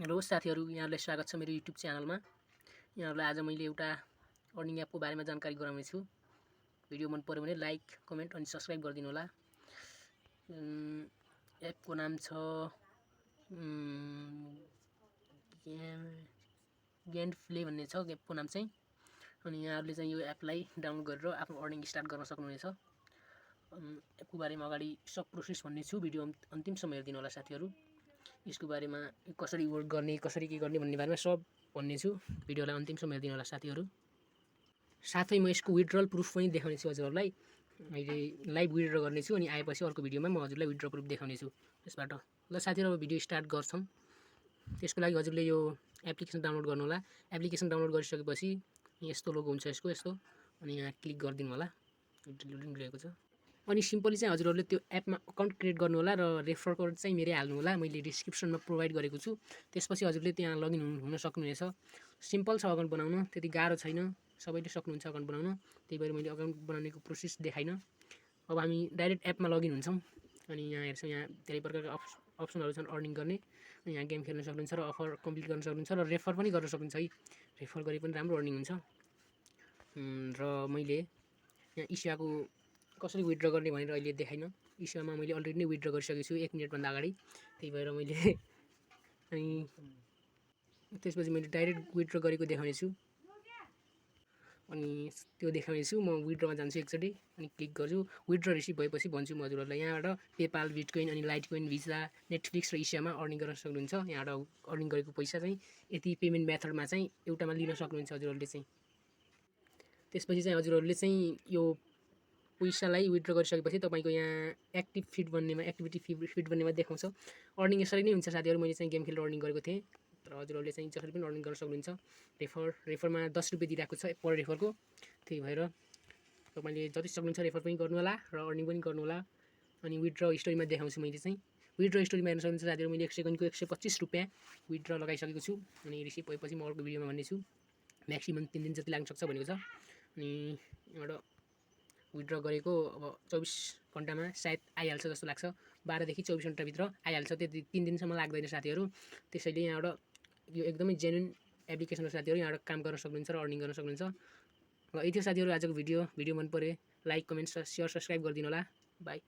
Hello साथीहरु, यहाँहरुलाई स्वागत छ मेरो युट्युब च्यानलमा। यहाँहरुलाई आज मैले एउटा अर्निङ एपको बारेमा जानकारी गराउने छु। भिडियो मन पर्यो भने लाइक, कमेन्ट अनि सब्स्क्राइब गरिदिनु होला। एपको नाम छ गेन्टप्ले भन्ने छ एपको नाम चाहिँ। अनि यहाँहरुले चाहिँ यो एपलाई डाउनलोड गरेर आफ्नो अर्निङ स्टार्ट गर्न सक्नुहुनेछ। एपको बारेमा अगाडि सब प्रोसेस भन्ने छु, भिडियो अन्तिमसम्म हेरिदिनु होला साथीहरु। यसको बारेमा कसरी वर्क गर्ने, कसरी के गर्ने भन्ने बारेमा सब भन्ने छु। भिडियोलाई अन्तिमसम्म हेरिदिनु होला साथीहरु। साथै म यसको विथड्रल प्रुफ पनि देखाउने छु हजुरहरुलाई। मैले लाइभ विथड्र गर्ने छु अनि आएपछि अर्को भिडियोमा म हजुरलाई विथड्र प्रुफ देखाउने छु त्यसबाट। ल साथीहरु, अब भिडियो स्टार्ट गर्छौं। त्यसको लागि हजुरले यो एप्लिकेसन डाउनलोड गर्नु होला। एप्लिकेसन डाउनलोड गरिसकेपछि यस्तो लोगो हुन्छ यसको यस्तो, अनि यहाँ क्लिक गरिदिनु होला। लोडिङ रहेको छ। अनि सिम्पली चाहिँ हजुरहरुले त्यो एपमा अकाउन्ट क्रिएट गर्नु होला र रेफर कोड चाहिँ मेरै हाल्नु होला। मैले डिस्क्रिप्सनमा प्रोभाइड गरेको छु। त्यसपछि हजुरले त्यहाँ लगइन हुन सक्नुहुनेछ। सिम्पल छ अकाउन्ट बनाउन, त्यति गाह्रो छैन। सबैले सक्नुहुन्छ अकाउन्ट बनाउन। त्यही भएर मैले अकाउन्ट बनाउनेको प्रोसेस देखाइन। अब हामी डाइरेक्ट एपमा लगइन हुन्छौं। अनि यहाँ हेर्छौं, यहाँ धेरै प्रकारका अप्सनहरु छन् अर्निङ गर्ने। अनि यहाँ गेम खेल्न सक्नुहुन्छ र अफर कम्प्लिट गर्न सक्नुहुन्छ र रेफर पनि गर्न सक्नुहुन्छ है। रेफर गरे पनि राम्रो अर्निङ हुन्छ। र मैले यहाँ इसेवाको कसरी विथड्र गर्ने भनेर अहिले देखाइन। इसेवामा मैले अलरेडी नै विथड्र गरिसकेको छु 1 मिनेट भन्दा अगाडि। त्यही भएर मैले अनि त्यसपछि मैले डाइरेक्ट विथड्र गरेको देखाउने छु। अनि त्यो देखाउने छु। म विथड्रमा जान्छु एकचोटी अनि क्लिक गर्छु। विथड्र रिसिभ भएपछि भन्छु म हजुरहरुलाई। यहाँबाट पेपाल, बिटकोइन अनि लाइटकोइन, भिजा, नेटफ्लिक्स र इसेवामा अर्निङ गर्न सक्नुहुन्छ। यहाँबाट अर्निङ गरेको पैसा चाहिँ यति पेमेन्ट मेथडमा चाहिँ एउटामा लिन सक्नुहुन्छ हजुरहरुले चाहिँ। त्यसपछि चाहिँ हजुरहरुले चाहिँ यो पैसालाई विथड्र गरिसकेपछि तपाईको यहाँ एक्टिभ फिड भन्नेमा एक्टिभिटी फिड भन्नेमा देखाउँछ। अर्निङ यसरी नै हुन्छ साथीहरु। मैले चाहिँ गेम खेलेर अर्निङ गरेको थिएँ र हजुरहरुले चाहिँ जसरी पनि अर्निङ गर्न सक्नुहुन्छ। रेफरमा 10 रुपैयाँ दिइराको छ पर रेफरको। त्यही भएर तपाईले जति सक्नुहुन्छ रेफर पनि गर्नु होला र अर्निङ पनि गर्नु होला। अनि विथड्र स्टोरीमा देखाउँछु मैले चाहिँ। विथड्र स्टोरीमा हेर्न सक्नुहुन्छ साथीहरु, मैले 1 सेकेन्डको 125 रुपैयाँ विथड्र लगाइसकेको छु। अनि रिसिभ भएपछि म अर्को भिडियोमा भन्ने छु। म्याक्सिमम 3 दिन जति लाग्न सक्छ भनेको छ। अनि यहाँबाट विथड्र गरेको अब 24 घण्टामा सायद आइहाल्छ जस्तो लाग्छ। 12 देखि 24 घण्टा भित्र आइहाल्छ। त्यति 3 दिनसम्म लाग्दैन साथीहरु। त्यसैले यहाँबाट यो एकदमै जेन्युइन एप्लिकेसन हो साथीहरु। यहाँबाट काम गर्न सक्नुहुन्छ र अर्निङ गर्न सक्नुहुन्छ। ल यति हो साथीहरु आजको भिडियो। भिडियो मन परे लाइक, कमेन्ट, शेयर, सब्स्क्राइब गरिदिनु होला। बाइ।